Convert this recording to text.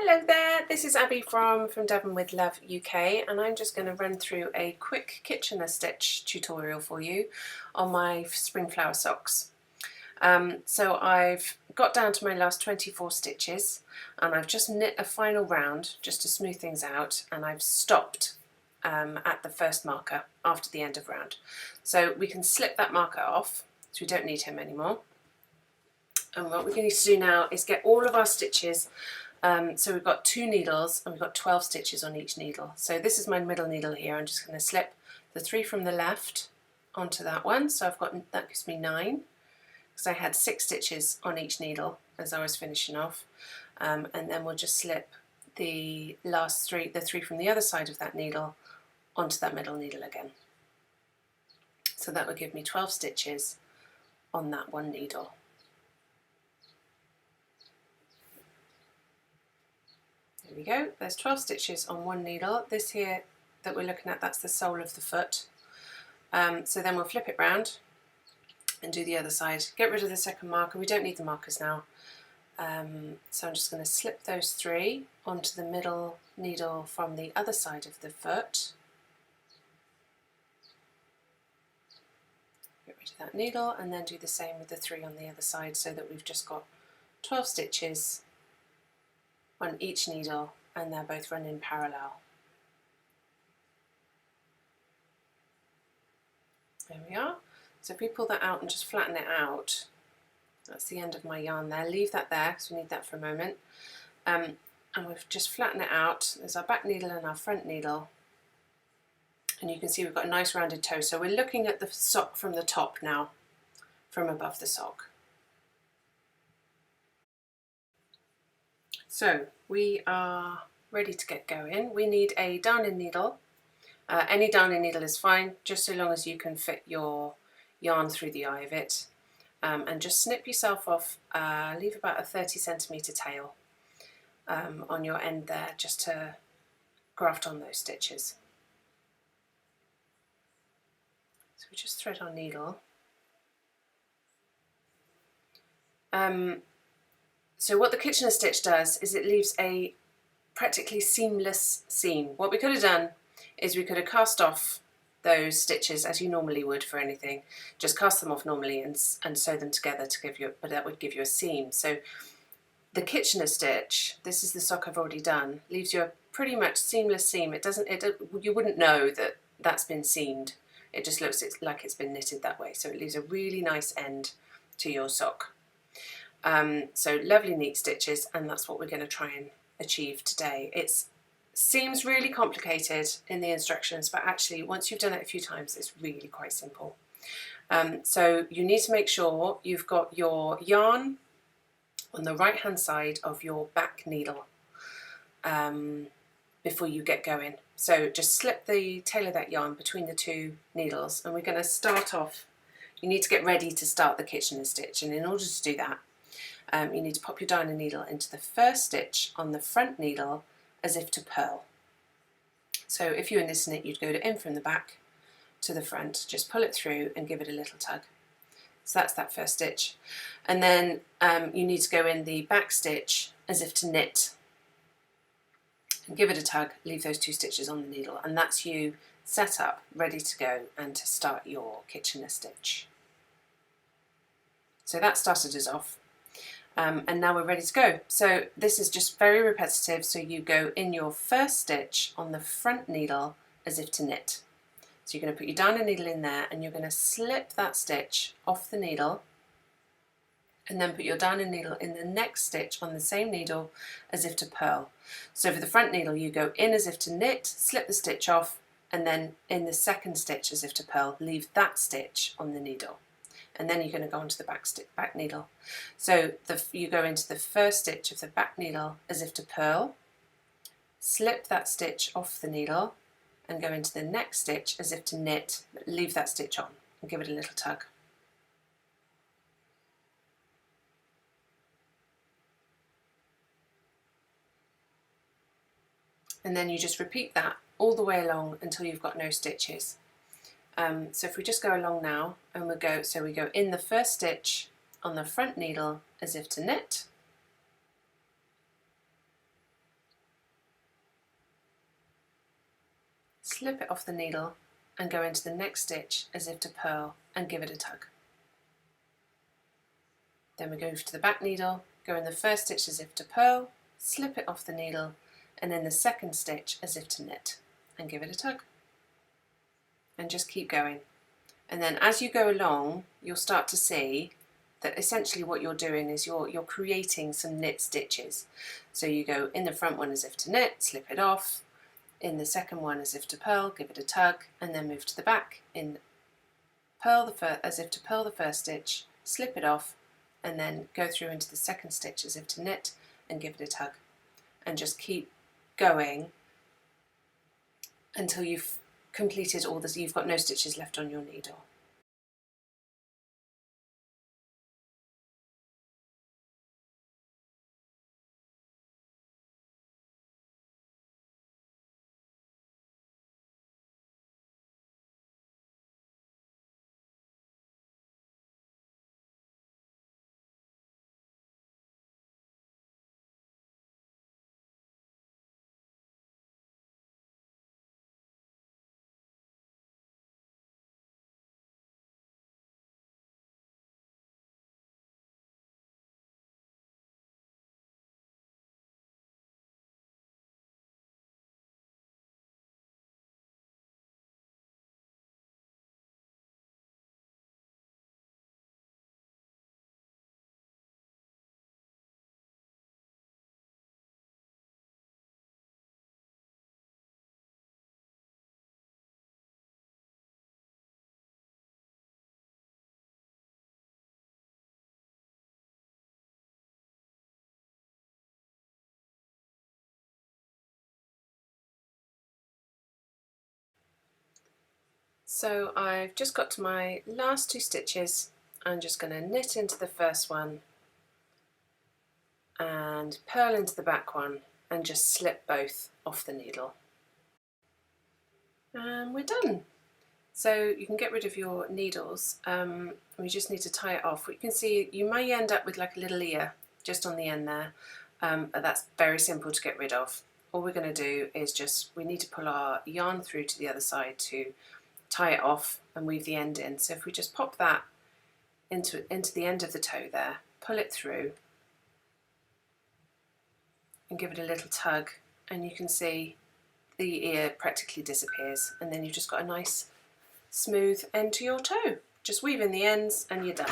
Hello there, this is Abby from Devon with Love UK, and I'm just going to run through a quick Kitchener stitch tutorial for you on my spring flower socks. So I've got down to my last 24 stitches and I've just knit a final round just to smooth things out, and I've stopped at the first marker after the end of round. So we can slip that marker off, so we don't need him anymore. And what we're going to do now is get all of our stitches. So we've got 2 needles and we've got 12 stitches on each needle. So this is my middle needle here. I'm just going to slip the 3 from the left onto that one. So I've got, that gives me 9, because I had 6 stitches on each needle as I was finishing off. And then we'll just slip the last 3, the 3 from the other side of that needle onto that middle needle again. So that would give me 12 stitches on that one needle. There we go, there's 12 stitches on one needle. This here that we're looking at, that's the sole of the foot. So then we'll flip it round and do the other side. Get rid of the second marker, we don't need the markers now. So I'm just going to slip those 3 onto the middle needle from the other side of the foot. Get rid of that needle and then do the same with the 3 on the other side, so that we've just got 12 stitches on each needle and they're both running parallel. There we are. So if we pull that out and just flatten it out, that's the end of my yarn there. Leave that there because we need that for a moment. And we've just flattened it out. There's our back needle and our front needle. And you can see we've got a nice rounded toe. So we're looking at the sock from the top now, from above the sock. So we are ready to get going. We need a darning needle. Any darning needle is fine, just so long as you can fit your yarn through the eye of it. And just snip yourself off, leave about a 30cm tail on your end there, just to graft on those stitches. So we just thread our needle. So what the Kitchener stitch does is it leaves a practically seamless seam. What we could have done is we could have cast off those stitches as you normally would for anything. Just cast them off normally and sew them together to give you, but that would give you a seam. So the Kitchener stitch, this is the sock I've already done, leaves you a pretty much seamless seam. You wouldn't know that that's been seamed. It just looks like it's been knitted that way. So it leaves a really nice end to your sock. So lovely neat stitches, and that's what we're going to try and achieve today. It seems really complicated in the instructions, but actually once you've done it a few times it's really quite simple. So you need to make sure you've got your yarn on the right hand side of your back needle before you get going. So just slip the tail of that yarn between the 2 needles, and we're going to start off. You need to get ready to start the Kitchener stitch, and in order to do that you need to pop your darning needle into the first stitch on the front needle as if to purl. So if you were in this knit, you'd go in from the back to the front, just pull it through and give it a little tug. So that's that first stitch. And then you need to go in the back stitch as if to knit and give it a tug, leave those 2 stitches on the needle, and that's you set up, ready to go and to start your Kitchener stitch. So that started us off. And now we're ready to go. So this is just very repetitive. So you go in your first stitch on the front needle as if to knit. So you're going to put your darning needle in there and you're going to slip that stitch off the needle, and then put your darning needle in the next stitch on the same needle as if to purl. So for the front needle you go in as if to knit, slip the stitch off, and then in the second stitch as if to purl, leave that stitch on the needle. And then you're going to go onto the back needle. So you go into the first stitch of the back needle as if to purl, slip that stitch off the needle, and go into the next stitch as if to knit, but leave that stitch on and give it a little tug. And then you just repeat that all the way along until you've got no stitches. So if we just go along now, and we go in the first stitch on the front needle as if to knit, slip it off the needle and go into the next stitch as if to purl and give it a tug. Then we go to the back needle, go in the first stitch as if to purl, slip it off the needle, and in the second stitch as if to knit and give it a tug. And just keep going. And then as you go along, you'll start to see that essentially what you're doing is you're creating some knit stitches. So you go in the front one as if to knit, slip it off, in the second one as if to purl, give it a tug, and then move to the back in as if to purl the first stitch, slip it off, and then go through into the second stitch as if to knit and give it a tug. And just keep going until you've completed all this, you've got no stitches left on your needle. So I've just got to my last two stitches. I'm just going to knit into the first one and purl into the back one and just slip both off the needle. And we're done. So you can get rid of your needles. We just need to tie it off. You can see you may end up with like a little ear just on the end there, but that's very simple to get rid of. All we're going to do is we need to pull our yarn through to the other side to tie it off and weave the end in. So if we just pop that into the end of the toe there, pull it through and give it a little tug, and you can see the ear practically disappears, and then you've just got a nice smooth end to your toe. Just weave in the ends and you're done.